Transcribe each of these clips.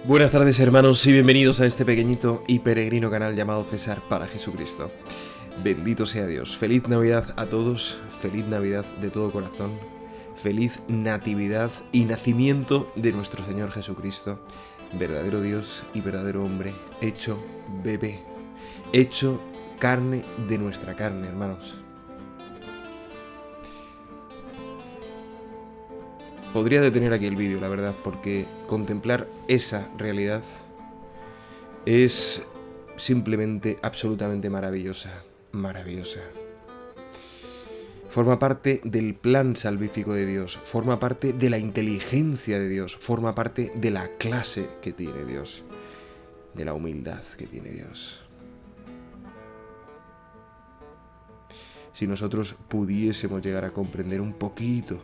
Buenas tardes, hermanos, y bienvenidos a este pequeñito y peregrino canal llamado César para Jesucristo. Bendito sea Dios. Feliz Navidad a todos, feliz Navidad de todo corazón, feliz Natividad y nacimiento de nuestro Señor Jesucristo, verdadero Dios y verdadero hombre, hecho bebé, hecho carne de nuestra carne, hermanos. Podría detener aquí el vídeo, la verdad, porque contemplar esa realidad es simplemente absolutamente maravillosa, maravillosa. Forma parte del plan salvífico de Dios, forma parte de la inteligencia de Dios, forma parte de la clase que tiene Dios, de la humildad que tiene Dios. Si nosotros pudiésemos llegar a comprender un poquito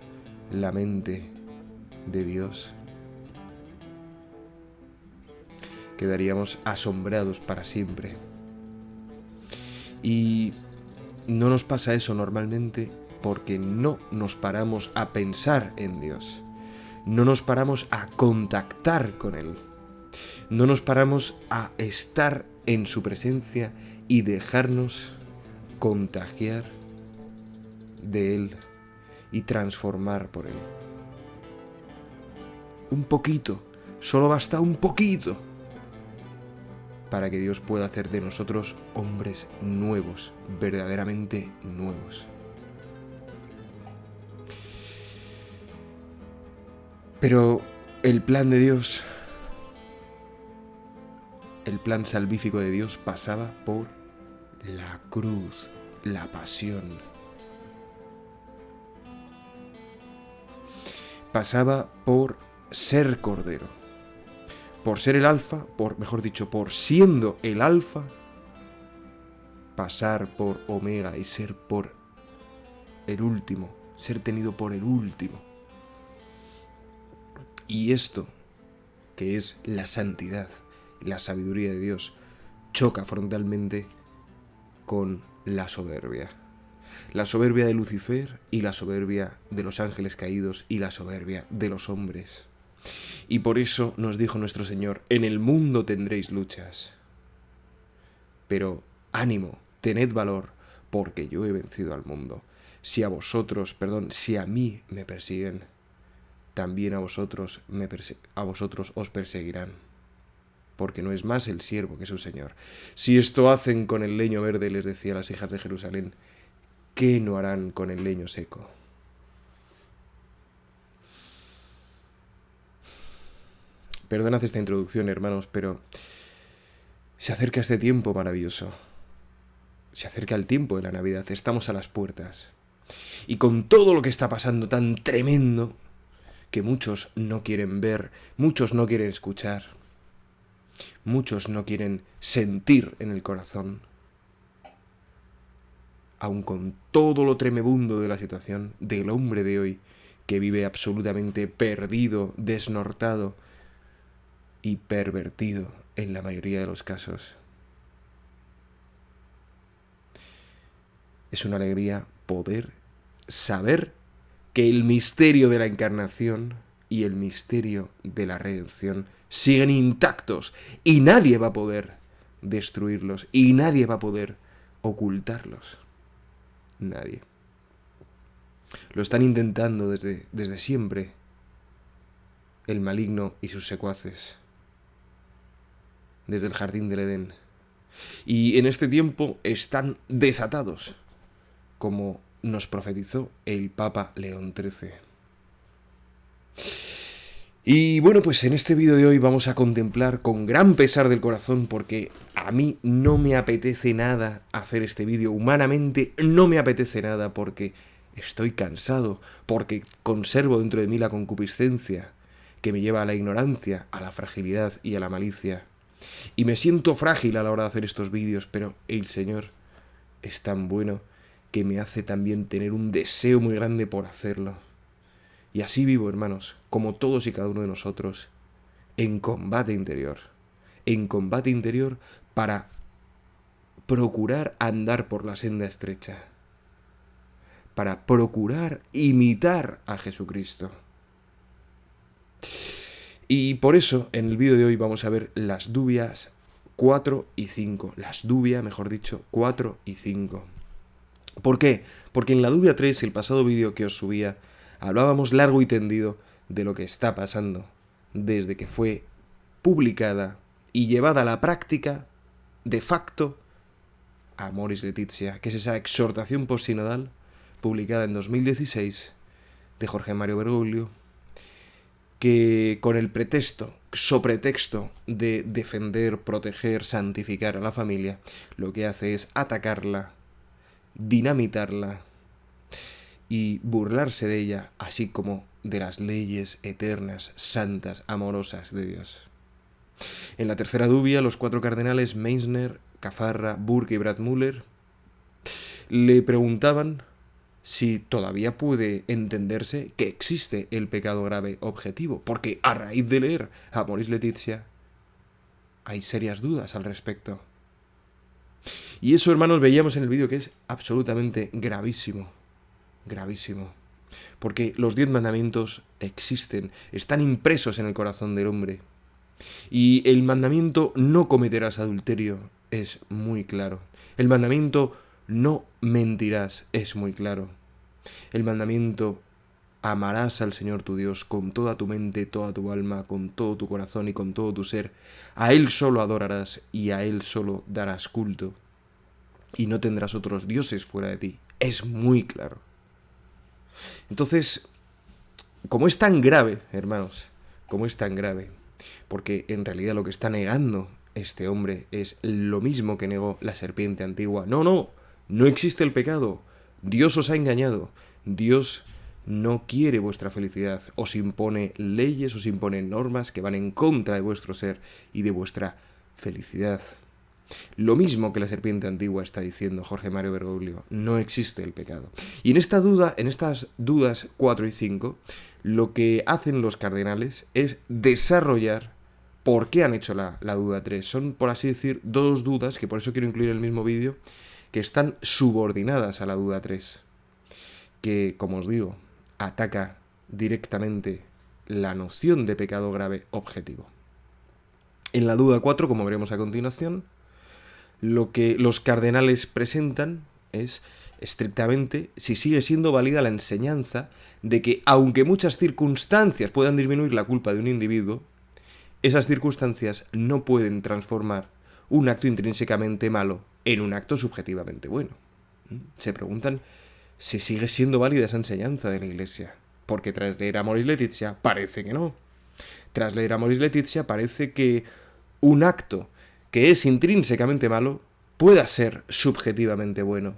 la mente de Dios, quedaríamos asombrados para siempre. Y no nos pasa eso normalmente porque no nos paramos a pensar en Dios, no nos paramos a contactar con Él, no nos paramos a estar en su presencia y dejarnos contagiar de Él y transformar por Él. Un poquito, solo basta un poquito para que Dios pueda hacer de nosotros hombres nuevos, verdaderamente nuevos. Pero el plan de Dios, el plan salvífico de Dios pasaba por la cruz, la pasión. Pasaba por ser Cordero, por ser el alfa, por siendo el alfa, pasar por omega y ser por el último, ser tenido por el último. Y esto, que es la santidad, la sabiduría de Dios, choca frontalmente con la soberbia. La soberbia de Lucifer y la soberbia de los ángeles caídos y la soberbia de los hombres. Y por eso nos dijo nuestro Señor: en el mundo tendréis luchas, pero ánimo, tened valor, porque yo he vencido al mundo. Si a mí me persiguen, también a vosotros os perseguirán, porque no es más el siervo que su Señor. Si esto hacen con el leño verde, les decía a las hijas de Jerusalén, ¿qué no harán con el leño seco? Perdonad esta introducción, hermanos, pero se acerca este tiempo maravilloso. Se acerca el tiempo de la Navidad, estamos a las puertas. Y con todo lo que está pasando tan tremendo, que muchos no quieren ver, muchos no quieren escuchar, muchos no quieren sentir en el corazón, aun con todo lo tremebundo de la situación del hombre de hoy, que vive absolutamente perdido, desnortado y pervertido en la mayoría de los casos. Es una alegría poder saber que el misterio de la encarnación y el misterio de la redención siguen intactos y nadie va a poder destruirlos y nadie va a poder ocultarlos. Nadie. Lo están intentando desde siempre el maligno y sus secuaces, desde el jardín del Edén. Y en este tiempo están desatados, como nos profetizó el Papa León XIII. Y bueno, pues en este vídeo de hoy vamos a contemplar con gran pesar del corazón, porque a mí no me apetece nada hacer este vídeo, humanamente no me apetece nada, porque estoy cansado, porque conservo dentro de mí la concupiscencia, que me lleva a la ignorancia, a la fragilidad y a la malicia. Y me siento frágil a la hora de hacer estos vídeos, pero el Señor es tan bueno que me hace también tener un deseo muy grande por hacerlo. Y así vivo, hermanos, como todos y cada uno de nosotros, en combate interior. En combate interior para procurar andar por la senda estrecha. Para procurar imitar a Jesucristo. Y por eso, en el vídeo de hoy vamos a ver las dubias 4 y 5. Las dubias, mejor dicho, 4 y 5. ¿Por qué? Porque en la dubia 3, el pasado vídeo que os subía, hablábamos largo y tendido de lo que está pasando desde que fue publicada y llevada a la práctica, de facto, Amoris Laetitia, que es esa exhortación postsinodal publicada en 2016 de Jorge Mario Bergoglio, que con el sopretexto de defender, proteger, santificar a la familia, lo que hace es atacarla, dinamitarla y burlarse de ella, así como de las leyes eternas, santas, amorosas de Dios. En la tercera dubia, los 4 cardenales Meissner, Cafarra, Burke y Brandmüller le preguntaban si todavía puede entenderse que existe el pecado grave objetivo, porque a raíz de leer Amoris Laetitia hay serias dudas al respecto. Y eso, hermanos, veíamos en el vídeo que es absolutamente gravísimo, gravísimo, porque los 10 mandamientos existen, están impresos en el corazón del hombre, y el mandamiento no cometerás adulterio es muy claro, el mandamiento no mentirás es muy claro, el mandamiento amarás al Señor tu Dios con toda tu mente, toda tu alma, con todo tu corazón y con todo tu ser, a Él solo adorarás y a Él solo darás culto, y no tendrás otros dioses fuera de ti. Es muy claro. Entonces, como es tan grave, hermanos, como es tan grave, porque en realidad lo que está negando este hombre es lo mismo que negó la serpiente antigua. No existe el pecado. Dios os ha engañado. Dios no quiere vuestra felicidad. Os impone leyes, os impone normas que van en contra de vuestro ser y de vuestra felicidad. Lo mismo que la serpiente antigua está diciendo Jorge Mario Bergoglio, no existe el pecado. Y en estas dudas 4 y 5, lo que hacen los cardenales es desarrollar por qué han hecho la duda 3. Son, por así decir, 2 dudas, que por eso quiero incluir en el mismo vídeo, que están subordinadas a la duda 3, que, como os digo, ataca directamente la noción de pecado grave objetivo. En la duda 4, como veremos a continuación, lo que los cardenales presentan es estrictamente si sigue siendo válida la enseñanza de que, aunque muchas circunstancias puedan disminuir la culpa de un individuo, esas circunstancias no pueden transformar un acto intrínsecamente malo en un acto subjetivamente bueno. Se preguntan si sigue siendo válida esa enseñanza de la Iglesia, porque tras leer Amoris Laetitia parece que no. Tras leer Amoris Laetitia parece que un acto que es intrínsecamente malo pueda ser subjetivamente bueno,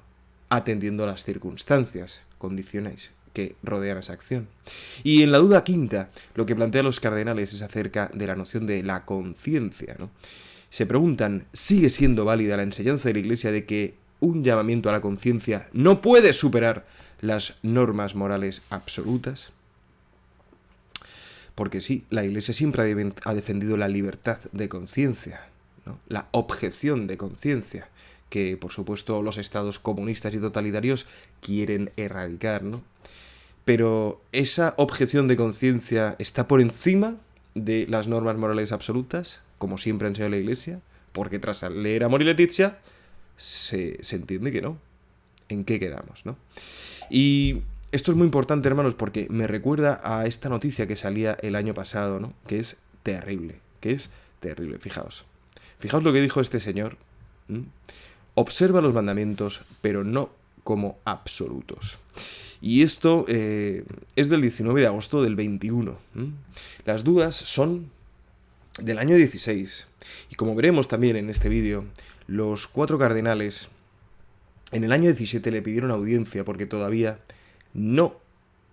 atendiendo a las circunstancias, condiciones que rodean esa acción. Y en la duda 5, lo que plantean los cardenales es acerca de la noción de la conciencia, ¿no? Se preguntan, ¿sigue siendo válida la enseñanza de la Iglesia de que un llamamiento a la conciencia no puede superar las normas morales absolutas? Porque sí, la Iglesia siempre ha defendido la libertad de conciencia, ¿no? La objeción de conciencia, que por supuesto los estados comunistas y totalitarios quieren erradicar, ¿no? Pero esa objeción de conciencia está por encima de las normas morales absolutas, como siempre ha enseñado la Iglesia, porque tras leer Amoris Laetitia se entiende que no. ¿En qué quedamos, no? Y esto es muy importante, hermanos, porque me recuerda a esta noticia que salía el año pasado, ¿no? Que es terrible, Fijaos lo que dijo este señor. Observa los mandamientos, pero no como absolutos. Y esto es del 19 de agosto del 21. Las dudas son del año 16. Y como veremos también en este vídeo, los 4 cardenales en el año 17 le pidieron audiencia porque todavía no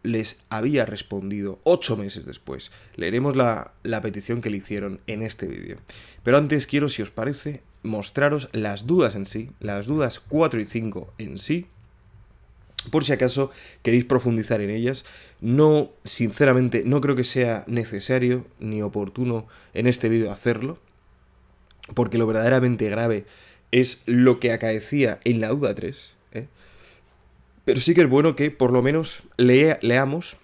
les había respondido 8 meses después. Leeremos la petición que le hicieron en este vídeo. Pero antes quiero, si os parece, mostraros las dudas en sí, las dudas 4 y 5 en sí, por si acaso queréis profundizar en ellas. No, sinceramente, no creo que sea necesario ni oportuno en este vídeo hacerlo, porque lo verdaderamente grave es lo que acaecía en la duda 3, ¿eh? Pero sí que es bueno que por lo menos leamos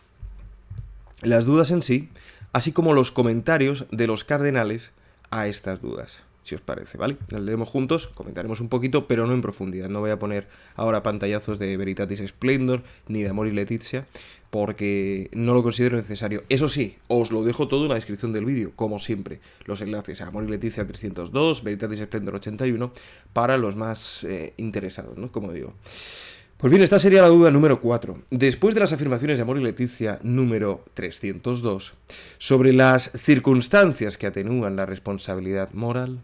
las dudas en sí, así como los comentarios de los cardenales a estas dudas, si os parece, ¿vale? Las leeremos juntos, comentaremos un poquito, pero no en profundidad. No voy a poner ahora pantallazos de Veritatis Splendor ni de Amoris Laetitia, porque no lo considero necesario. Eso sí, os lo dejo todo en la descripción del vídeo, como siempre. Los enlaces a Amoris Laetitia 302, Veritatis Splendor 81, para los más interesados, ¿no? Como digo. Pues bien, esta sería la duda número 4. Después de las afirmaciones de Amoris Laetitia número 302 sobre las circunstancias que atenúan la responsabilidad moral,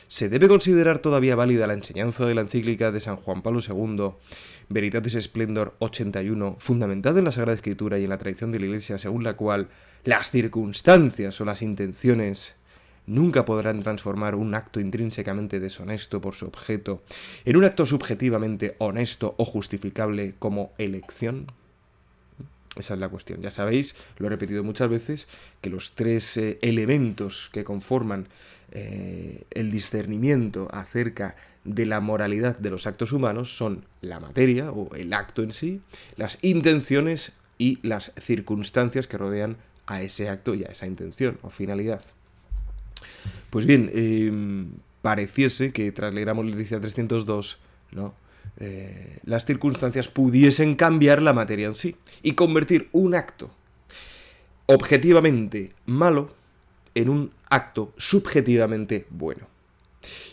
¿se debe considerar todavía válida la enseñanza de la encíclica de San Juan Pablo II, Veritatis Splendor 81, fundamentada en la Sagrada Escritura y en la tradición de la Iglesia, según la cual las circunstancias o las intenciones nunca podrán transformar un acto intrínsecamente deshonesto por su objeto en un acto subjetivamente honesto o justificable como elección? Esa es la cuestión. Ya sabéis, lo he repetido muchas veces, que los tres elementos que conforman el discernimiento acerca de la moralidad de los actos humanos son la materia o el acto en sí, las intenciones y las circunstancias que rodean a ese acto y a esa intención o finalidad. Pues bien, pareciese que tras leer Amoris Laetitia 302, ¿no?, las circunstancias pudiesen cambiar la materia en sí y convertir un acto objetivamente malo en un acto subjetivamente bueno.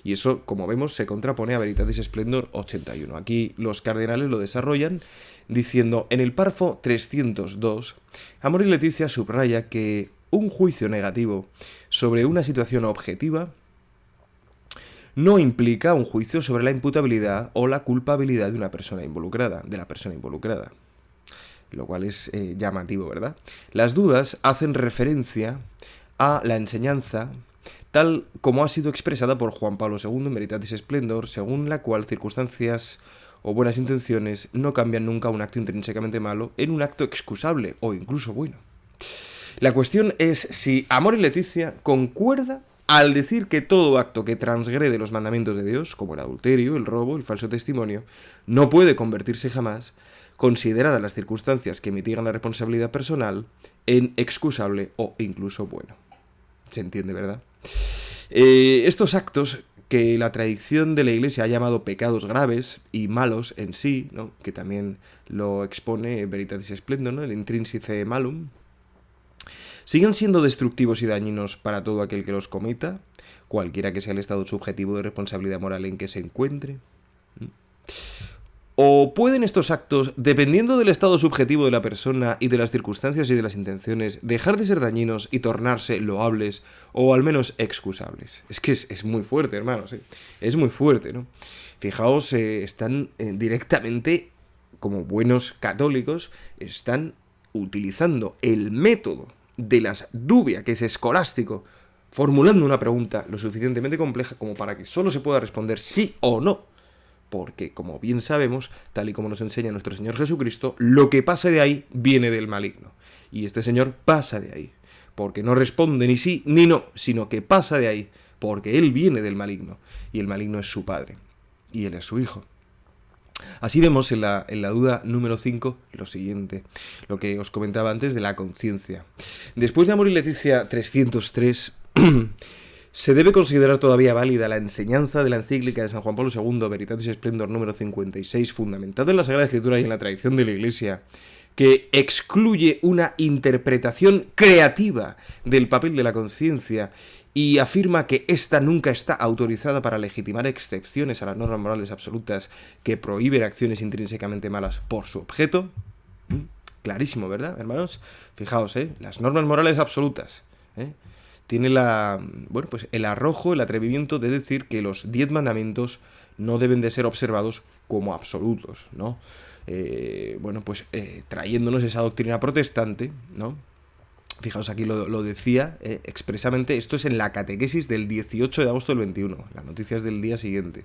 Y eso, como vemos, se contrapone a Veritatis Splendor 81. Aquí los cardenales lo desarrollan diciendo: en el párrafo 302, Amoris Laetitia subraya que un juicio negativo sobre una situación objetiva no implica un juicio sobre la imputabilidad o la culpabilidad de una persona involucrada, lo cual es llamativo, ¿verdad? Las dudas hacen referencia a la enseñanza tal como ha sido expresada por Juan Pablo II en Veritatis Splendor, según la cual circunstancias o buenas intenciones no cambian nunca un acto intrínsecamente malo en un acto excusable o incluso bueno. La cuestión es si Amoris Laetitia concuerda al decir que todo acto que transgrede los mandamientos de Dios, como el adulterio, el robo, el falso testimonio, no puede convertirse jamás, consideradas las circunstancias que mitigan la responsabilidad personal, en excusable o incluso bueno. ¿Se entiende, verdad? Estos actos que la tradición de la Iglesia ha llamado pecados graves y malos en sí, ¿no?, que también lo expone Veritatis Splendor, ¿no?, el Intrinsice Malum, siguen siendo destructivos y dañinos para todo aquel que los cometa, cualquiera que sea el estado subjetivo de responsabilidad moral en que se encuentre. ¿O pueden estos actos, dependiendo del estado subjetivo de la persona y de las circunstancias y de las intenciones, dejar de ser dañinos y tornarse loables o al menos excusables? Es que es muy fuerte, hermanos, ¿eh? Es muy fuerte, ¿no? Fijaos, están directamente, como buenos católicos, están utilizando el método de las dubia, que es escolástico, formulando una pregunta lo suficientemente compleja como para que solo se pueda responder sí o no. Porque, como bien sabemos, tal y como nos enseña nuestro Señor Jesucristo, lo que pasa de ahí viene del maligno. Y este señor pasa de ahí, porque no responde ni sí ni no, sino que pasa de ahí, porque él viene del maligno, y el maligno es su padre, y él es su hijo. Así vemos en la duda número 5 lo siguiente, lo que os comentaba antes de la conciencia. Después de Amoris Laetitia 303, ¿se debe considerar todavía válida la enseñanza de la encíclica de San Juan Pablo II, Veritatis Splendor número 56, fundamentada en la Sagrada Escritura y en la tradición de la Iglesia, que excluye una interpretación creativa del papel de la conciencia y afirma que ésta nunca está autorizada para legitimar excepciones a las normas morales absolutas que prohíben acciones intrínsecamente malas por su objeto? Clarísimo, ¿verdad, hermanos? Fijaos, las normas morales absolutas, tiene el arrojo, el atrevimiento de decir que los 10 mandamientos no deben de ser observados como absolutos, ¿no? Trayéndonos esa doctrina protestante, ¿no? Fijaos, aquí lo decía expresamente, esto es en la catequesis del 18 de agosto del 21, las noticias del día siguiente.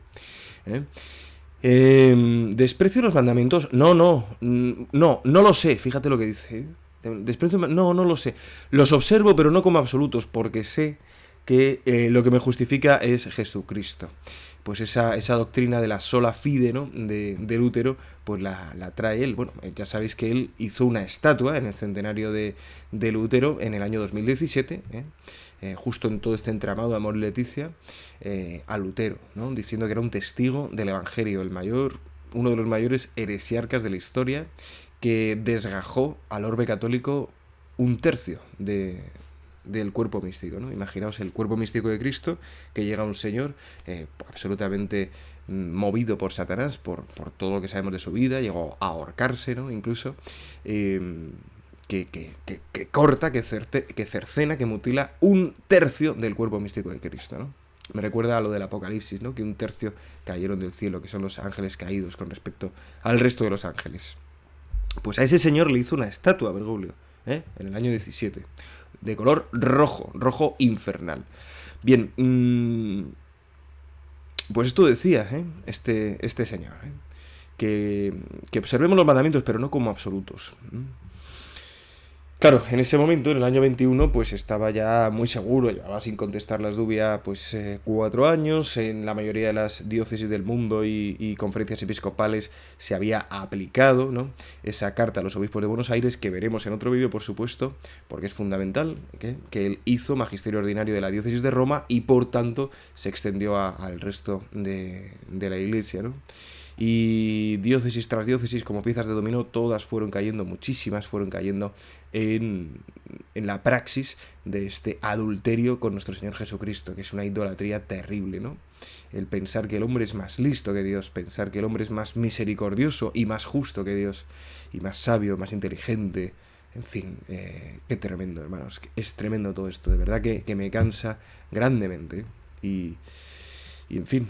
Desprecio los mandamientos, no lo sé, fíjate lo que dice. Desprecio, no lo sé. Los observo, pero no como absolutos, porque sé que lo que me justifica es Jesucristo. Pues esa doctrina de la sola fide, ¿no? de Lutero, pues la trae él. Bueno, ya sabéis que él hizo una estatua en el centenario de Lutero en el año 2017, justo en todo este entramado de Amor y Leticia, a Lutero, ¿no? Diciendo que era un testigo del Evangelio, uno de los mayores heresiarcas de la historia, que desgajó al orbe católico un tercio del cuerpo místico, ¿no? Imaginaos el cuerpo místico de Cristo, que llega un señor absolutamente movido por Satanás, por todo lo que sabemos de su vida, llegó a ahorcarse, ¿no? Incluso, que corta, que cercena, que mutila un tercio del cuerpo místico de Cristo, ¿no? Me recuerda a lo del Apocalipsis, ¿no? Que un tercio cayeron del cielo, que son los ángeles caídos con respecto al resto de los ángeles. Pues a ese señor le hizo una estatua, Bergoglio, en el año 17, de color rojo infernal. Bien, pues esto decía este señor, que observemos los mandamientos, pero no como absolutos. Claro, en ese momento, en el año 21, pues estaba ya muy seguro, llevaba sin contestar las dubias 4 años, en la mayoría de las diócesis del mundo y conferencias episcopales se había aplicado, ¿no? Esa carta a los obispos de Buenos Aires, que veremos en otro vídeo, por supuesto, porque es fundamental, que él hizo magisterio ordinario de la diócesis de Roma y por tanto se extendió al resto de la Iglesia, ¿no? Y diócesis tras diócesis, como piezas de dominó, todas fueron cayendo, muchísimas fueron cayendo en la praxis de este adulterio con nuestro Señor Jesucristo, que es una idolatría terrible, ¿no? El pensar que el hombre es más listo que Dios, pensar que el hombre es más misericordioso y más justo que Dios, y más sabio, más inteligente. En fin, qué tremendo, hermanos. Es tremendo todo esto, de verdad que me cansa grandemente. Y en fin,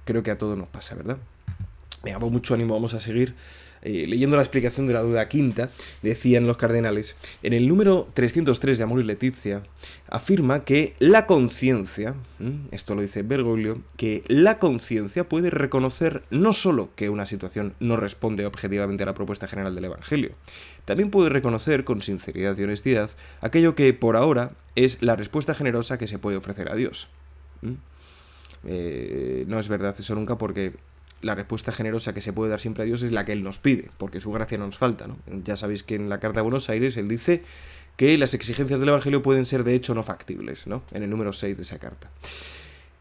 creo que a todos nos pasa, ¿verdad? Venga, pues mucho ánimo, vamos a seguir leyendo la explicación de la duda quinta. Decían los cardenales, en el número 303 de Amor y Leticia, afirma que la conciencia, esto lo dice Bergoglio, que la conciencia puede reconocer no solo que una situación no responde objetivamente a la propuesta general del Evangelio, también puede reconocer con sinceridad y honestidad aquello que por ahora es la respuesta generosa que se puede ofrecer a Dios. No es verdad eso nunca, porque la respuesta generosa que se puede dar siempre a Dios es la que Él nos pide, porque su gracia no nos falta, ¿no? Ya sabéis que en la Carta de Buenos Aires Él dice que las exigencias del Evangelio pueden ser de hecho no factibles, ¿no? En el número 6 de esa carta.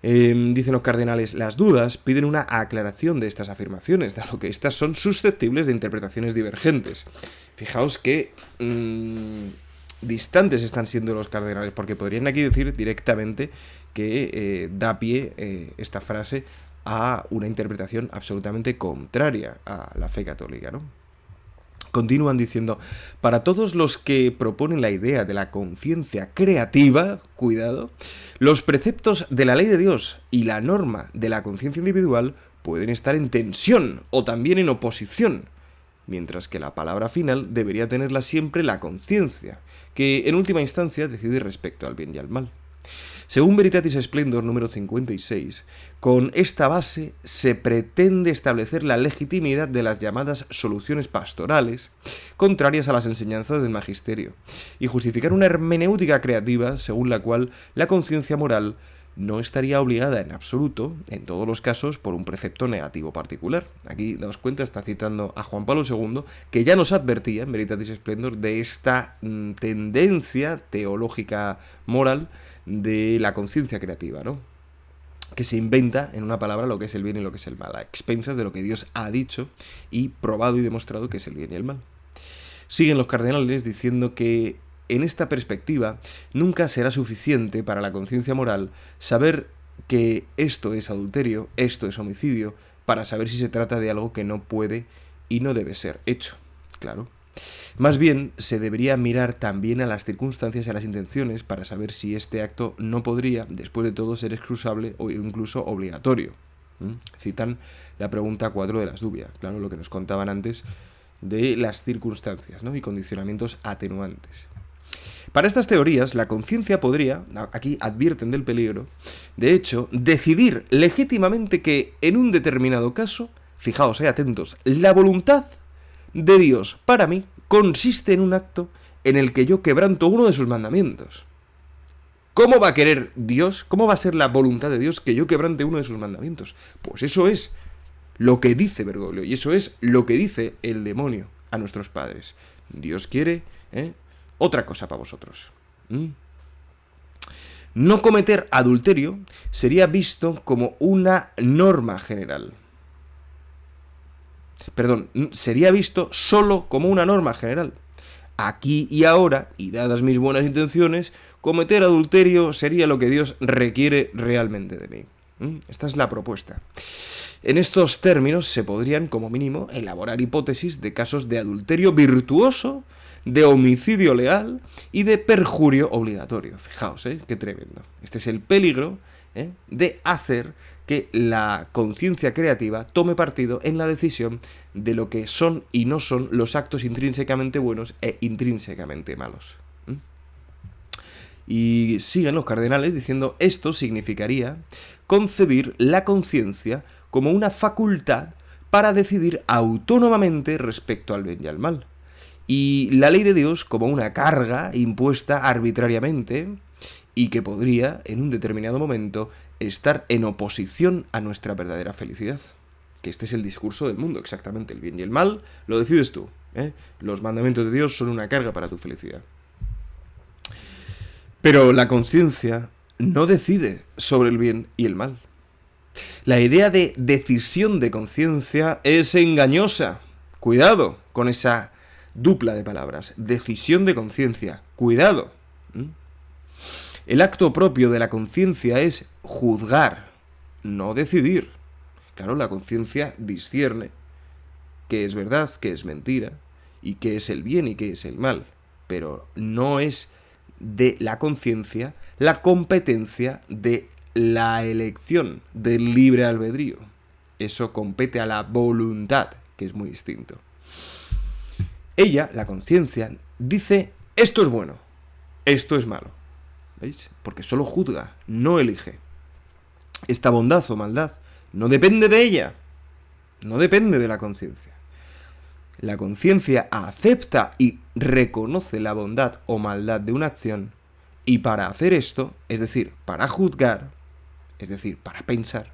Dicen los cardenales, las dudas piden una aclaración de estas afirmaciones, dado que estas son susceptibles de interpretaciones divergentes. Fijaos que distantes están siendo los cardenales, porque podrían aquí decir directamente que da pie esta frase a una interpretación absolutamente contraria a la fe católica, ¿no? Continúan diciendo, para todos los que proponen la idea de la conciencia creativa, cuidado, los preceptos de la ley de Dios y la norma de la conciencia individual pueden estar en tensión o también en oposición, mientras que la palabra final debería tenerla siempre la conciencia, que en última instancia decide respecto al bien y al mal. Según Veritatis Splendor número 56, con esta base se pretende establecer la legitimidad de las llamadas soluciones pastorales, contrarias a las enseñanzas del magisterio, y justificar una hermenéutica creativa según la cual la conciencia moral no estaría obligada en absoluto, en todos los casos, por un precepto negativo particular. Aquí, daos cuenta, está citando a Juan Pablo II, que ya nos advertía en Veritatis Splendor de esta tendencia teológica moral de la conciencia creativa, ¿no? Que se inventa, en una palabra, lo que es el bien y lo que es el mal, a expensas de lo que Dios ha dicho y probado y demostrado que es el bien y el mal. Siguen los cardenales diciendo que en esta perspectiva nunca será suficiente para la conciencia moral saber que esto es adulterio, esto es homicidio, para saber si se trata de algo que no puede y no debe ser hecho. Claro. Más bien, se debería mirar también a las circunstancias y a las intenciones para saber si este acto no podría, después de todo, ser excusable o incluso obligatorio. Citan la pregunta 4 de las dubias, claro, lo que nos contaban antes de las circunstancias, ¿no? Y condicionamientos atenuantes. Para estas teorías, la conciencia podría, aquí advierten del peligro, de hecho, decidir legítimamente que en un determinado caso, fijaos, atentos, la voluntad de Dios para mí consiste en un acto en el que yo quebranto uno de sus mandamientos. ¿Cómo va a querer Dios? ¿Cómo va a ser la voluntad de Dios que yo quebrante uno de sus mandamientos? Pues eso es lo que dice Bergoglio, y eso es lo que dice el demonio a nuestros padres. Dios quiere otra cosa para vosotros. No cometer adulterio sería visto como una norma general. Perdón, sería visto solo como una norma general. Aquí y ahora, y dadas mis buenas intenciones, cometer adulterio sería lo que Dios requiere realmente de mí. Esta es la propuesta. En estos términos se podrían, como mínimo, elaborar hipótesis de casos de adulterio virtuoso, de homicidio legal y de perjurio obligatorio. Fijaos, qué tremendo. Este es el peligro de hacer que la conciencia creativa tome partido en la decisión de lo que son y no son los actos intrínsecamente buenos e intrínsecamente malos. Y siguen los cardenales diciendo: esto significaría concebir la conciencia como una facultad para decidir autónomamente respecto al bien y al mal, y la ley de Dios como una carga impuesta arbitrariamente y que podría, en un determinado momento, estar en oposición a nuestra verdadera felicidad. Que este es el discurso del mundo, exactamente. El bien y el mal lo decides tú. Los mandamientos de Dios son una carga para tu felicidad. Pero la conciencia no decide sobre el bien y el mal. La idea de decisión de conciencia es engañosa. Cuidado con esa dupla de palabras. Decisión de conciencia. Cuidado. El acto propio de la conciencia es juzgar, no decidir. Claro, la conciencia discierne qué es verdad, qué es mentira, y qué es el bien y qué es el mal. Pero no es de la conciencia la competencia de la elección, del libre albedrío. Eso compete a la voluntad, que es muy distinto. Ella, la conciencia, dice: esto es bueno, esto es malo. ¿Veis? Porque solo juzga, no elige. Esta bondad o maldad no depende de ella, no depende de la conciencia. La conciencia acepta y reconoce la bondad o maldad de una acción, y para hacer esto, es decir, para juzgar, es decir, para pensar,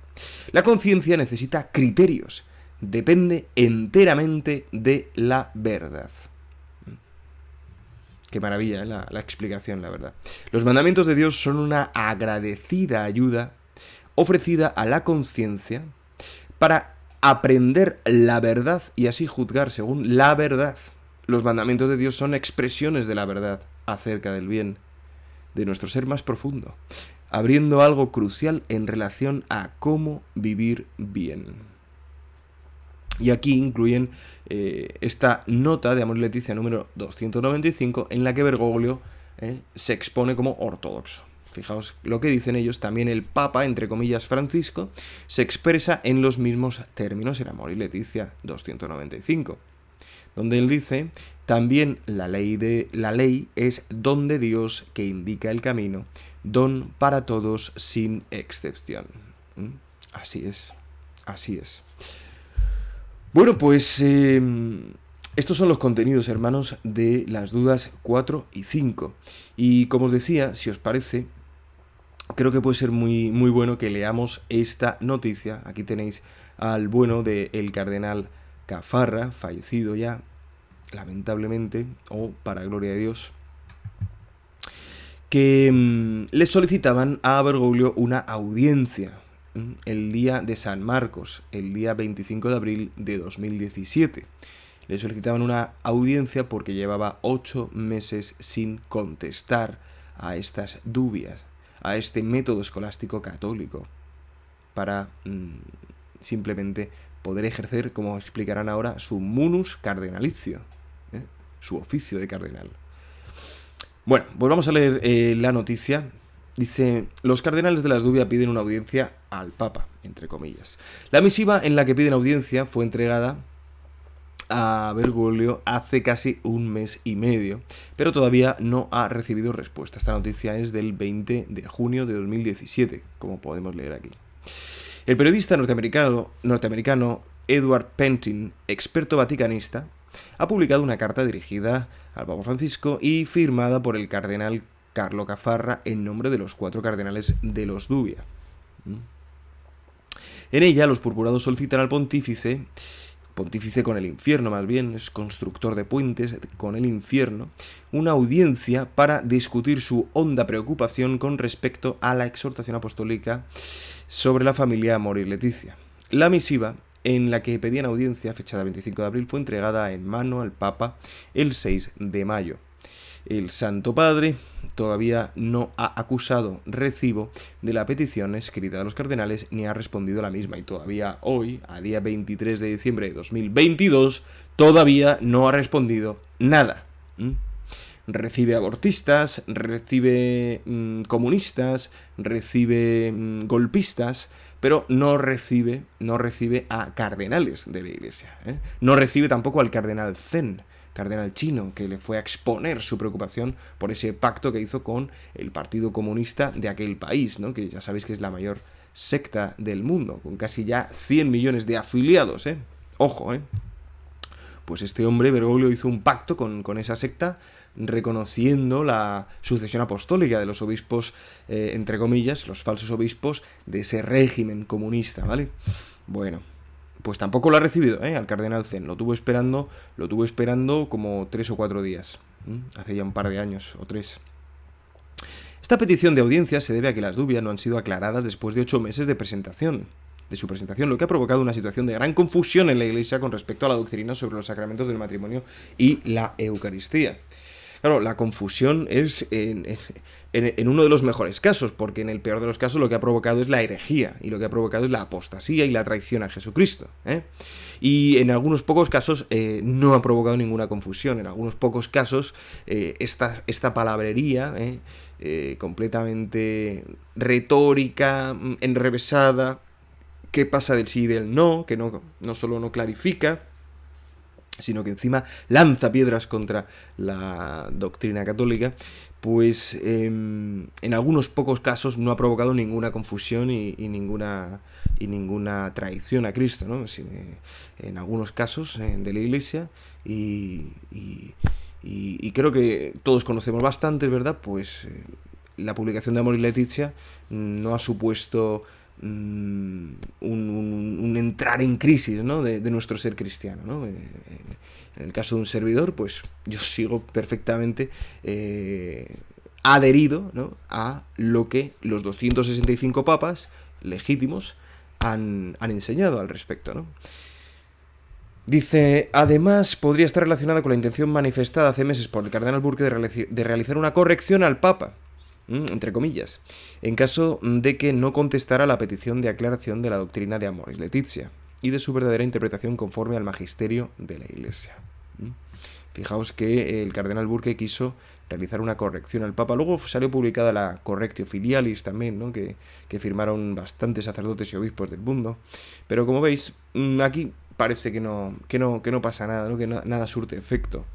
la conciencia necesita criterios, depende enteramente de la verdad. Qué maravilla, la explicación, la verdad. Los mandamientos de Dios son una agradecida ayuda ofrecida a la conciencia para aprender la verdad y así juzgar según la verdad. Los mandamientos de Dios son expresiones de la verdad acerca del bien de nuestro ser más profundo, abriendo algo crucial en relación a cómo vivir bien. Y aquí incluyen esta nota de Amor y Leticia número 295, en la que Bergoglio se expone como ortodoxo. Fijaos lo que dicen ellos. También el Papa, entre comillas Francisco, se expresa en los mismos términos en Amor y Leticia 295, donde él dice: también la ley es don de Dios que indica el camino, don para todos sin excepción. Así es, así es. Bueno, pues estos son los contenidos, hermanos, de las dudas 4 y 5. Y como os decía, si os parece, creo que puede ser muy, muy bueno que leamos esta noticia. Aquí tenéis al bueno del cardenal Caffarra, fallecido ya, lamentablemente, o para gloria de Dios, que le solicitaban a Bergoglio una audiencia el día de San Marcos, el día 25 de abril de 2017. Le solicitaban una audiencia porque llevaba 8 meses sin contestar a estas dubias, a este método escolástico católico, para simplemente poder ejercer, como explicarán ahora, su munus cardenalicio, su oficio de cardenal. Bueno, pues vamos a leer la noticia Dice, los cardenales de las Dubia piden una audiencia al Papa, entre comillas. La misiva en la que piden audiencia fue entregada a Bergoglio hace casi un mes y medio, pero todavía no ha recibido respuesta. Esta noticia es del 20 de junio de 2017, como podemos leer aquí. El periodista norteamericano Edward Pentin, experto vaticanista, ha publicado una carta dirigida al Papa Francisco y firmada por el cardenal Carlo Caffarra en nombre de los 4 cardenales de los Dubia. En ella, los purpurados solicitan al pontífice con el infierno más bien, es constructor de puentes con el infierno, una audiencia para discutir su honda preocupación con respecto a la exhortación apostólica sobre la familia Amoris Laetitia. La misiva en la que pedían audiencia, fechada 25 de abril, fue entregada en mano al Papa el 6 de mayo. El Santo Padre todavía no ha acusado recibo de la petición escrita de los cardenales ni ha respondido a la misma. Y todavía hoy, a día 23 de diciembre de 2022, todavía no ha respondido nada. Recibe abortistas, recibe comunistas, recibe golpistas, pero no recibe a cardenales de la Iglesia. No recibe tampoco al cardenal Zen, cardenal chino, que le fue a exponer su preocupación por ese pacto que hizo con el Partido Comunista de aquel país, ¿no? Que ya sabéis que es la mayor secta del mundo, con casi ya 100 millones de afiliados, Ojo, Pues este hombre, Bergoglio, hizo un pacto con esa secta, reconociendo la sucesión apostólica de los obispos, entre comillas, los falsos obispos de ese régimen comunista, ¿vale? Bueno, pues tampoco lo ha recibido, al cardenal Zen. Lo tuvo esperando como 3 o 4 días. Hace ya un par de años, o 3. Esta petición de audiencia se debe a que las dubias no han sido aclaradas después de 8 meses de su presentación, lo que ha provocado una situación de gran confusión en la Iglesia con respecto a la doctrina sobre los sacramentos del matrimonio y la Eucaristía. Claro, la confusión es en uno de los mejores casos, porque en el peor de los casos lo que ha provocado es la herejía, y lo que ha provocado es la apostasía y la traición a Jesucristo. Y en algunos pocos casos no ha provocado ninguna confusión. En algunos pocos casos esta palabrería completamente retórica, enrevesada, que pasa del sí y del no, que no solo no clarifica, sino que encima lanza piedras contra la doctrina católica, pues en algunos pocos casos no ha provocado ninguna confusión y ninguna traición a Cristo, ¿no? En algunos casos de la Iglesia, y creo que todos conocemos bastante, ¿verdad? Pues la publicación de Amoris Laetitia no ha supuesto un entrar en crisis, ¿no? de nuestro ser cristiano, ¿no? En el caso de un servidor, pues yo sigo perfectamente adherido, ¿no? a lo que los 265 papas legítimos han enseñado al respecto, ¿no? Dice, además podría estar relacionada con la intención manifestada hace meses por el cardenal Burke de realizar una corrección al Papa, entre comillas, en caso de que no contestara la petición de aclaración de la doctrina de Amoris Laetitia y de su verdadera interpretación conforme al magisterio de la Iglesia. Fijaos que el cardenal Burke quiso realizar una corrección al Papa. Luego salió publicada la Correctio Filialis también, ¿no? que firmaron bastantes sacerdotes y obispos del mundo. Pero como veis, aquí parece que no pasa nada, ¿no? Que nada surte efecto.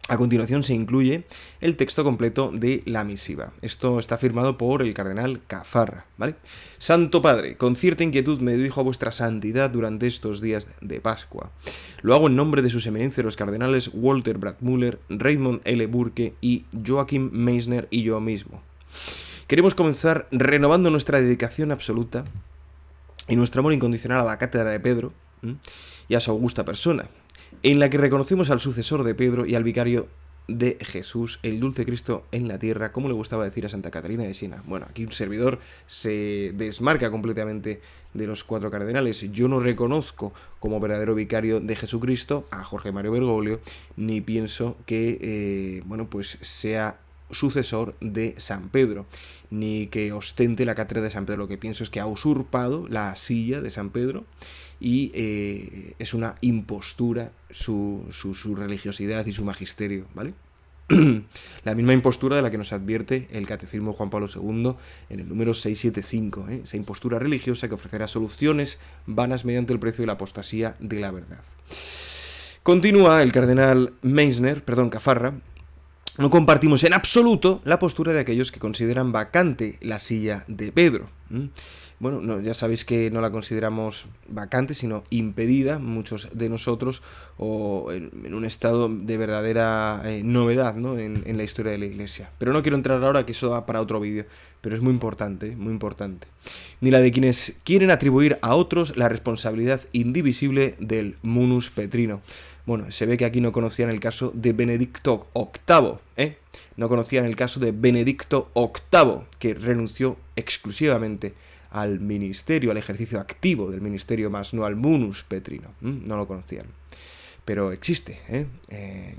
A continuación se incluye el texto completo de la misiva. Esto está firmado por el cardenal Caffarra, ¿vale? Santo Padre, con cierta inquietud me dirijo a vuestra santidad durante estos días de Pascua. Lo hago en nombre de sus eminencias los cardenales Walter Brandmüller, Raymond L. Burke y Joachim Meissner y yo mismo. Queremos comenzar renovando nuestra dedicación absoluta y nuestro amor incondicional a la cátedra de Pedro y a su augusta persona, en la que reconocemos al sucesor de Pedro y al vicario de Jesús, el dulce Cristo en la tierra, como le gustaba decir a Santa Catarina de Siena. Bueno, aquí un servidor se desmarca completamente de los 4 cardenales. Yo no reconozco como verdadero vicario de Jesucristo a Jorge Mario Bergoglio, ni pienso que pues sea sucesor de San Pedro, ni que ostente la cátedra de San Pedro. Lo que pienso es que ha usurpado la silla de San Pedro y es una impostura su religiosidad y su magisterio, ¿vale? La misma impostura de la que nos advierte el Catecismo de Juan Pablo II en el número 675, esa impostura religiosa que ofrecerá soluciones vanas mediante el precio de la apostasía de la verdad. Continúa el cardenal Cafarra: no compartimos en absoluto la postura de aquellos que consideran vacante la silla de Pedro. Bueno, no, ya sabéis que no la consideramos vacante, sino impedida, muchos de nosotros, o en un estado de verdadera novedad, ¿no? en la historia de la Iglesia. Pero no quiero entrar ahora, que eso da para otro vídeo, pero es muy importante, muy importante. Ni la de quienes quieren atribuir a otros la responsabilidad indivisible del munus petrino. Bueno, se ve que aquí no conocían el caso de Benedicto VIII, No conocían el caso de Benedicto VIII, que renunció exclusivamente al ministerio, al ejercicio activo del ministerio, más no al munus petrino. No lo conocían. Pero existe,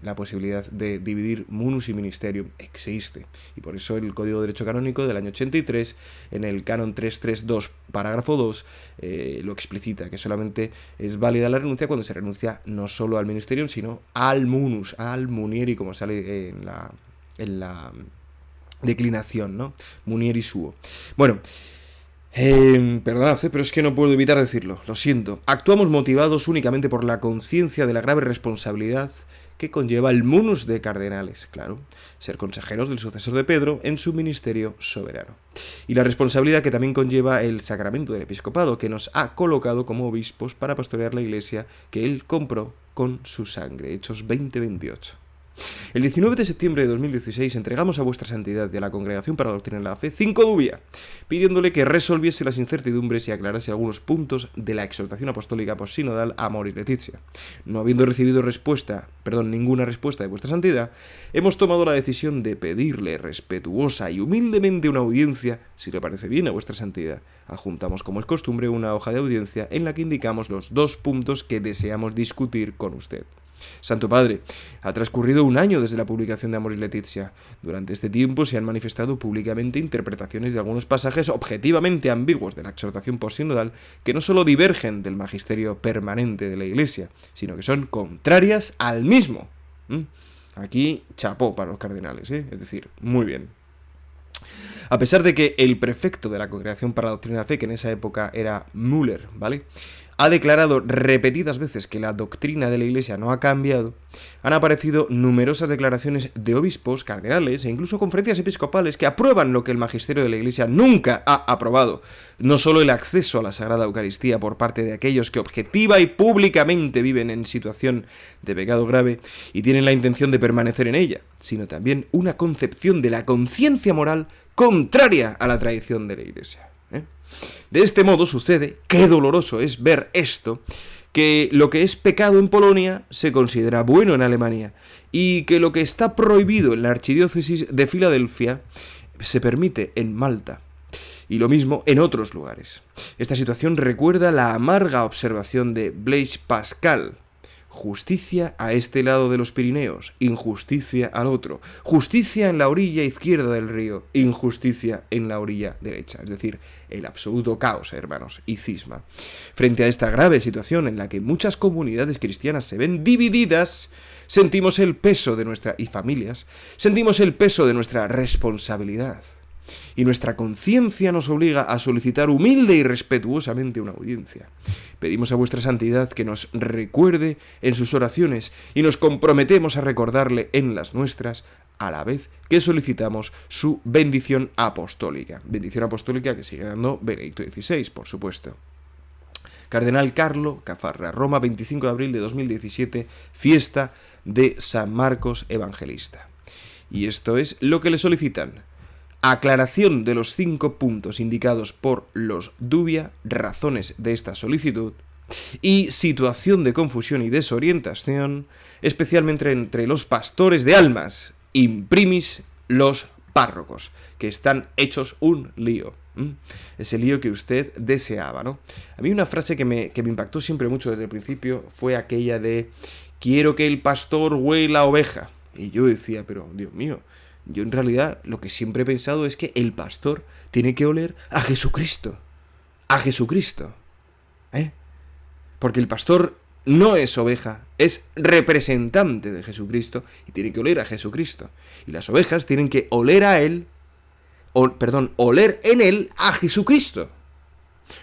la posibilidad de dividir munus y ministerio, existe. Y por eso el Código de Derecho Canónico del año 83, en el canon 332, parágrafo 2, lo explicita, que solamente es válida la renuncia cuando se renuncia no solo al ministerio, sino al munus, al munieri, como sale en la declinación, ¿no? Munieri suo. Bueno, perdonad, pero es que no puedo evitar decirlo, lo siento. Actuamos motivados únicamente por la conciencia de la grave responsabilidad que conlleva el munus de cardenales, claro, ser consejeros del sucesor de Pedro en su ministerio soberano. Y la responsabilidad que también conlleva el sacramento del episcopado, que nos ha colocado como obispos para pastorear la Iglesia que él compró con su sangre. Hechos 20:28. El 19 de septiembre de 2016 entregamos a vuestra santidad y a la Congregación para la Doctrina de la Fe 5 dubia, pidiéndole que resolviese las incertidumbres y aclarase algunos puntos de la exhortación apostólica postsinodal Amoris Laetitia. No habiendo recibido ninguna respuesta de vuestra santidad, hemos tomado la decisión de pedirle respetuosa y humildemente una audiencia, si le parece bien a vuestra santidad. Adjuntamos, como es costumbre, una hoja de audiencia en la que indicamos los 2 puntos que deseamos discutir con usted. Santo Padre, ha transcurrido un año desde la publicación de Amoris Laetitia. Durante este tiempo se han manifestado públicamente interpretaciones de algunos pasajes objetivamente ambiguos de la exhortación postsinodal que no solo divergen del magisterio permanente de la Iglesia, sino que son contrarias al mismo. Aquí, chapó para los cardenales, es decir, muy bien. A pesar de que el prefecto de la Congregación para la Doctrina de la Fe, que en esa época era Müller, ¿vale?, ha declarado repetidas veces que la doctrina de la Iglesia no ha cambiado, han aparecido numerosas declaraciones de obispos, cardenales e incluso conferencias episcopales que aprueban lo que el magisterio de la Iglesia nunca ha aprobado, no solo el acceso a la Sagrada Eucaristía por parte de aquellos que objetiva y públicamente viven en situación de pecado grave y tienen la intención de permanecer en ella, sino también una concepción de la conciencia moral contraria a la tradición de la Iglesia. De este modo sucede, qué doloroso es ver esto, que lo que es pecado en Polonia se considera bueno en Alemania y que lo que está prohibido en la archidiócesis de Filadelfia se permite en Malta. Y lo mismo en otros lugares. Esta situación recuerda la amarga observación de Blaise Pascal: justicia a este lado de los Pirineos, injusticia al otro. Justicia en la orilla izquierda del río, injusticia en la orilla derecha. Es decir, el absoluto caos, hermanos, y cisma. Frente a esta grave situación en la que muchas comunidades cristianas se ven divididas, sentimos el peso de sentimos el peso de nuestra responsabilidad. Y nuestra conciencia nos obliga a solicitar humilde y respetuosamente una audiencia. Pedimos a vuestra santidad que nos recuerde en sus oraciones y nos comprometemos a recordarle en las nuestras, a la vez que solicitamos su bendición apostólica. Bendición apostólica que sigue dando Benedicto XVI, por supuesto. Cardenal Carlo Cafarra, Roma, 25 de abril de 2017, fiesta de San Marcos Evangelista. Y esto es lo que le solicitan: aclaración de los 5 puntos indicados por los dubia, razones de esta solicitud, y situación de confusión y desorientación, especialmente entre los pastores de almas, imprimis los párrocos, que están hechos un lío. Ese lío que usted deseaba, ¿no? A mí una frase que me impactó siempre mucho desde el principio fue aquella de: quiero que el pastor huela a oveja. Y yo decía, pero Dios mío, yo en realidad lo que siempre he pensado es que el pastor tiene que oler a Jesucristo. A Jesucristo. Porque el pastor no es oveja, es representante de Jesucristo y tiene que oler a Jesucristo. Y las ovejas tienen que oler a él, oler en él a Jesucristo.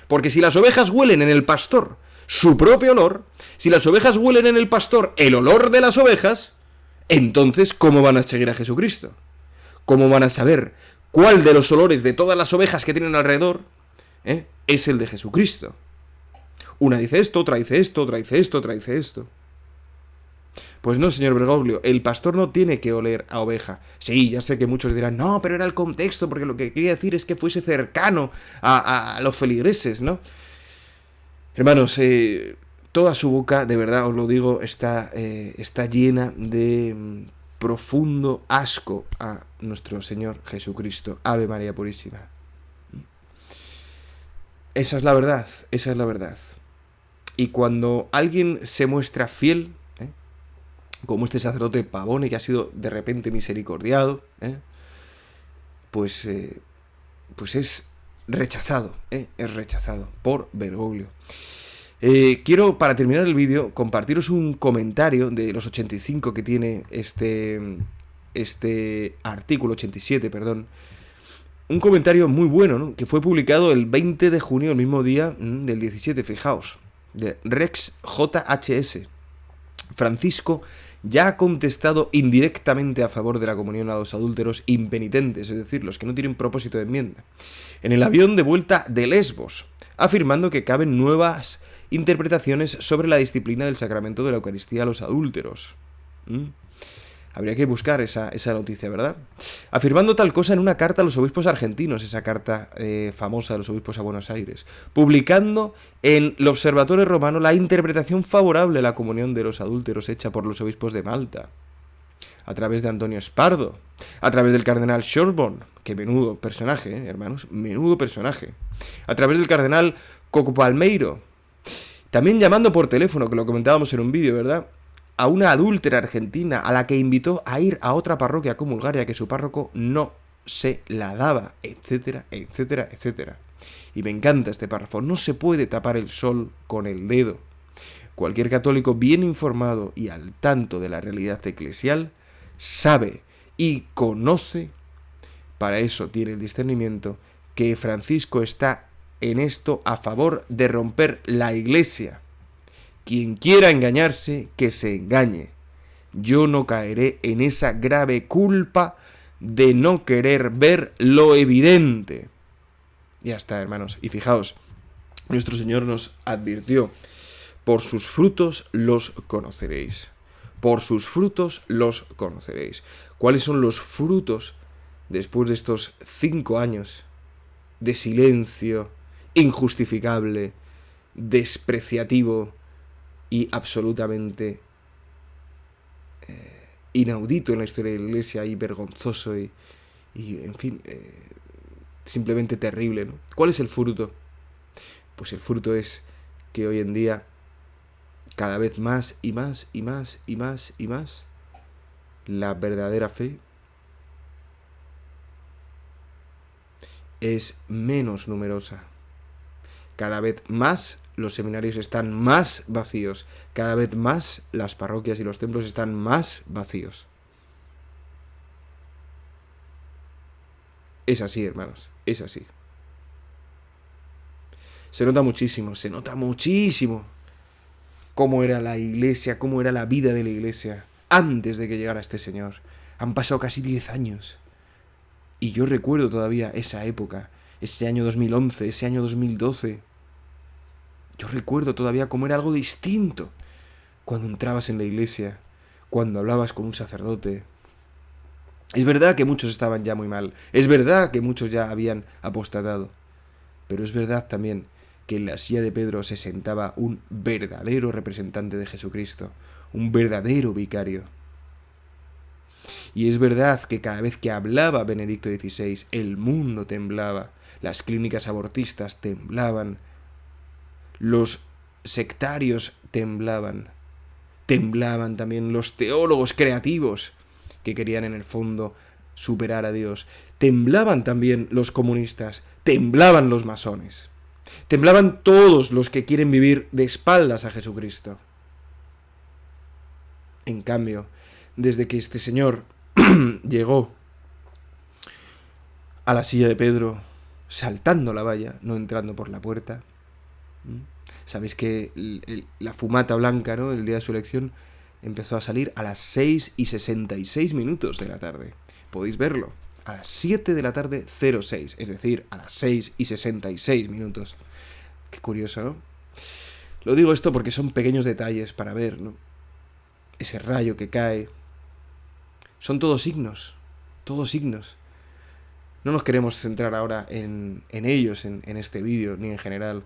Porque si las ovejas huelen en el pastor su propio olor, si las ovejas huelen en el pastor el olor de las ovejas, entonces, ¿cómo van a seguir a Jesucristo? ¿Cómo van a saber cuál de los olores de todas las ovejas que tienen alrededor es el de Jesucristo? Una dice esto, otra dice esto, otra dice esto, otra dice esto. Pues no, señor Bergoglio, el pastor no tiene que oler a oveja. Sí, ya sé que muchos dirán, no, pero era el contexto, porque lo que quería decir es que fuese cercano a los feligreses, ¿no? Hermanos, toda su boca, de verdad os lo digo, está llena de profundo asco a nuestro Señor Jesucristo. Ave María Purísima. Esa es la verdad, esa es la verdad. Y cuando alguien se muestra fiel, como este sacerdote Pavone, que ha sido de repente misericordiado, pues es rechazado, es rechazado por Bergoglio. Quiero, para terminar el vídeo, compartiros un comentario de los 85 que tiene este artículo, 87, perdón. Un comentario muy bueno, ¿no? Que fue publicado el 20 de junio, el mismo día del 17, fijaos, de Rex JHS. Francisco ya ha contestado indirectamente a favor de la comunión a los adúlteros impenitentes, es decir, los que no tienen propósito de enmienda, en el avión de vuelta de Lesbos, afirmando que caben nuevas interpretaciones sobre la disciplina del sacramento de la Eucaristía a los adúlteros. Habría que buscar esa noticia, ¿verdad? Afirmando tal cosa en una carta a los obispos argentinos, esa carta famosa de los obispos a Buenos Aires, publicando en el Observatorio Romano la interpretación favorable a la comunión de los adúlteros hecha por los obispos de Malta, a través de Antonio Espardo, a través del cardenal Shorborn, que menudo personaje, hermanos, menudo personaje, a través del cardenal Coco Palmeiro, también llamando por teléfono, que lo comentábamos en un vídeo, ¿verdad?, a una adúltera argentina a la que invitó a ir a otra parroquia a comulgar, ya que su párroco no se la daba, etcétera, etcétera, etcétera. Y me encanta este párrafo. No se puede tapar el sol con el dedo. Cualquier católico bien informado y al tanto de la realidad eclesial sabe y conoce, para eso tiene el discernimiento, que Francisco está en esto a favor de romper la Iglesia. Quien quiera engañarse, que se engañe. Yo no caeré en esa grave culpa de no querer ver lo evidente. Ya está, hermanos. Y fijaos, nuestro Señor nos advirtió, por sus frutos los conoceréis. Por sus frutos los conoceréis. ¿Cuáles son los frutos después de estos 5 años de silencio injustificable, despreciativo y absolutamente inaudito en la historia de la Iglesia y vergonzoso y en fin, simplemente terrible, ¿no? ¿Cuál es el fruto? Pues el fruto es que hoy en día cada vez más y más y más y más y más la verdadera fe es menos numerosa. Cada vez más los seminarios están más vacíos. Cada vez más las parroquias y los templos están más vacíos. Es así, hermanos. Es así. Se nota muchísimo cómo era la Iglesia, cómo era la vida de la Iglesia antes de que llegara este señor. Han pasado casi 10 años. Y yo recuerdo todavía esa época, ese año 2011, ese año 2012. Yo recuerdo todavía cómo era algo distinto cuando entrabas en la iglesia, cuando hablabas con un sacerdote. Es verdad que muchos estaban ya muy mal, es verdad que muchos ya habían apostatado, pero es verdad también que en la silla de Pedro se sentaba un verdadero representante de Jesucristo, un verdadero vicario. Y es verdad que cada vez que hablaba Benedicto XVI, el mundo temblaba, las clínicas abortistas temblaban, los sectarios temblaban también los teólogos creativos que querían en el fondo superar a Dios, temblaban también los comunistas, temblaban los masones, temblaban todos los que quieren vivir de espaldas a Jesucristo. En cambio, desde que este señor llegó a la silla de Pedro, saltando la valla, no entrando por la puerta, sabéis que la fumata blanca, ¿no?, del día de su elección empezó a salir a las 6:66 de la tarde. Podéis verlo. A las 7 de la tarde 06, es decir, a las 6:66. Qué curioso, ¿no? Lo digo esto porque son pequeños detalles para ver, ¿no? Ese rayo que cae. Son todos signos. Todos signos. No nos queremos centrar ahora en ellos, en este vídeo, ni en general.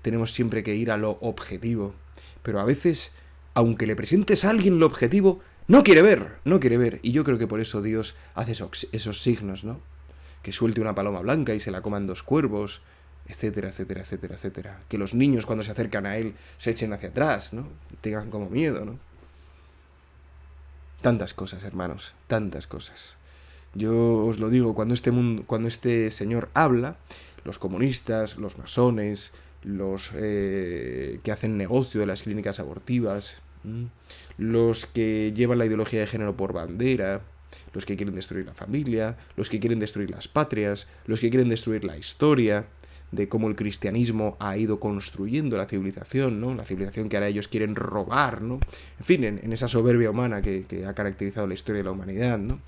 Tenemos siempre que ir a lo objetivo. Pero a veces, aunque le presentes a alguien lo objetivo, no quiere ver. Y yo creo que por eso Dios hace esos signos, ¿no? Que suelte una paloma blanca y se la coman 2 cuervos, etcétera, etcétera, etcétera, etcétera. Que los niños cuando se acercan a él se echen hacia atrás, ¿no? Tengan como miedo, ¿no? Tantas cosas, hermanos, tantas cosas. Yo os lo digo, cuando este señor habla, los comunistas, los masones, los que hacen negocio de las clínicas abortivas, los que llevan la ideología de género por bandera, los que quieren destruir la familia, los que quieren destruir las patrias, los que quieren destruir la historia, de cómo el cristianismo ha ido construyendo la civilización, ¿no? La civilización que ahora ellos quieren robar, ¿no? En fin, en esa soberbia humana que ha caracterizado la historia de la humanidad, ¿no?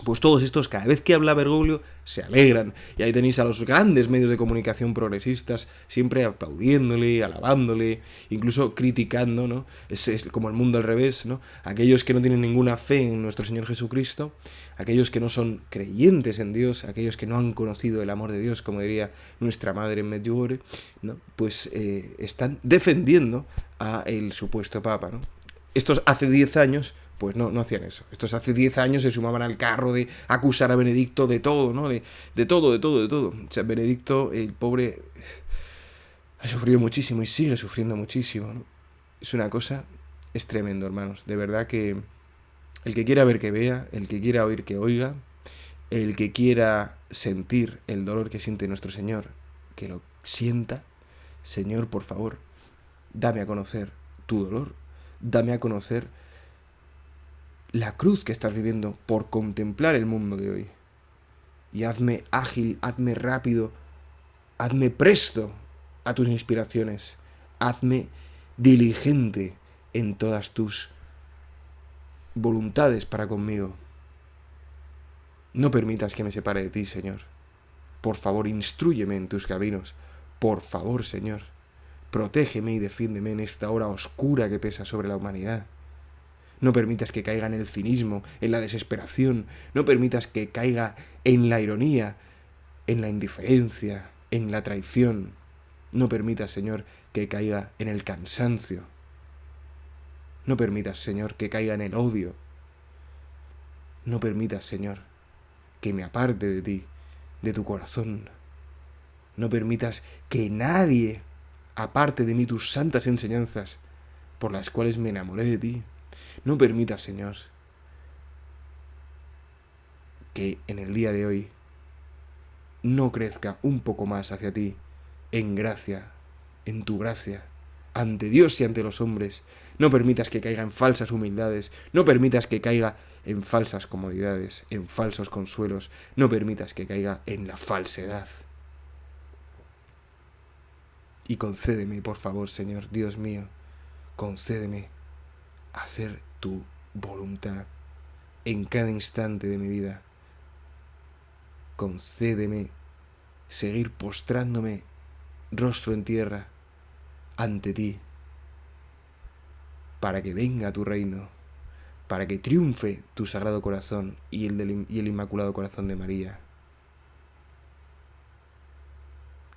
Pues todos estos, cada vez que habla Bergoglio, se alegran. Y ahí tenéis a los grandes medios de comunicación progresistas siempre aplaudiéndole, alabándole, incluso criticando, ¿no? Es como el mundo al revés, ¿no? Aquellos que no tienen ninguna fe en nuestro Señor Jesucristo, aquellos que no son creyentes en Dios, aquellos que no han conocido el amor de Dios, como diría nuestra madre en Medjugorje, ¿no? Pues están defendiendo a el supuesto Papa, ¿no? Estos hace 10 años... pues no hacían eso. Estos hace 10 años se sumaban al carro de acusar a Benedicto de todo, ¿no? De todo. O sea, Benedicto, el pobre, ha sufrido muchísimo y sigue sufriendo muchísimo, ¿no? Es una cosa, es tremendo, hermanos. De verdad que el que quiera ver que vea, el que quiera oír que oiga, el que quiera sentir el dolor que siente nuestro Señor, que lo sienta. Señor, por favor, dame a conocer tu dolor, dame a conocer la cruz que estás viviendo por contemplar el mundo de hoy. Y hazme ágil, hazme rápido, hazme presto a tus inspiraciones. Hazme diligente en todas tus voluntades para conmigo. No permitas que me separe de ti, Señor. Por favor, instrúyeme en tus caminos. Por favor, Señor, protégeme y defiéndeme en esta hora oscura que pesa sobre la humanidad. No permitas que caiga en el cinismo, en la desesperación. No permitas que caiga en la ironía, en la indiferencia, en la traición. No permitas, Señor, que caiga en el cansancio. No permitas, Señor, que caiga en el odio. No permitas, Señor, que me aparte de ti, de tu corazón. No permitas que nadie aparte de mí tus santas enseñanzas por las cuales me enamoré de ti. No permitas, Señor, que en el día de hoy no crezca un poco más hacia ti, en gracia, en tu gracia, ante Dios y ante los hombres. No permitas que caiga en falsas humildades, no permitas que caiga en falsas comodidades, en falsos consuelos, no permitas que caiga en la falsedad. Y concédeme, por favor, Señor, Dios mío, concédeme hacer tu voluntad en cada instante de mi vida. Concédeme seguir postrándome rostro en tierra ante ti, para que venga tu reino, para que triunfe tu Sagrado Corazón y el Inmaculado Corazón de María.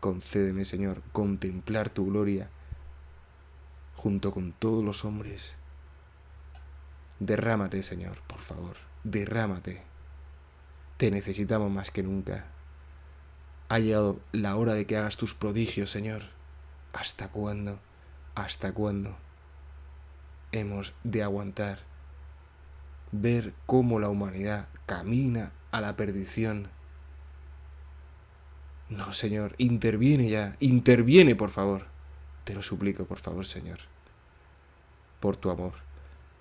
Concédeme, Señor, contemplar tu gloria junto con todos los hombres. Derrámate, Señor, por favor, derrámate. Te necesitamos más que nunca. Ha llegado la hora de que hagas tus prodigios, Señor. ¿Hasta cuándo? ¿Hasta cuándo hemos de aguantar ver cómo la humanidad camina a la perdición? No, Señor, interviene ya, interviene, por favor. Te lo suplico, por favor, Señor, por tu amor.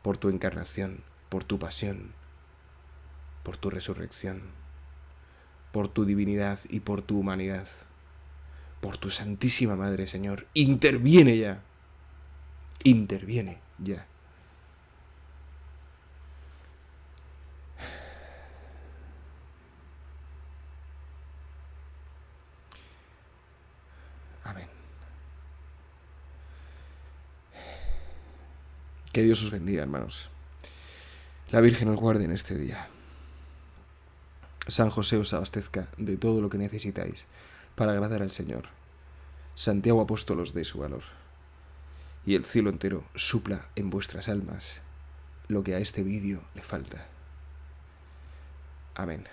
por tu encarnación, por tu pasión, por tu resurrección, por tu divinidad y por tu humanidad, por tu Santísima Madre, Señor. Interviene ya. Interviene ya. Amén. Que Dios os bendiga, hermanos. La Virgen os guarde en este día. San José os abastezca de todo lo que necesitáis para agradar al Señor. Santiago Apóstol os dé su valor. Y el cielo entero supla en vuestras almas lo que a este vídeo le falta. Amén.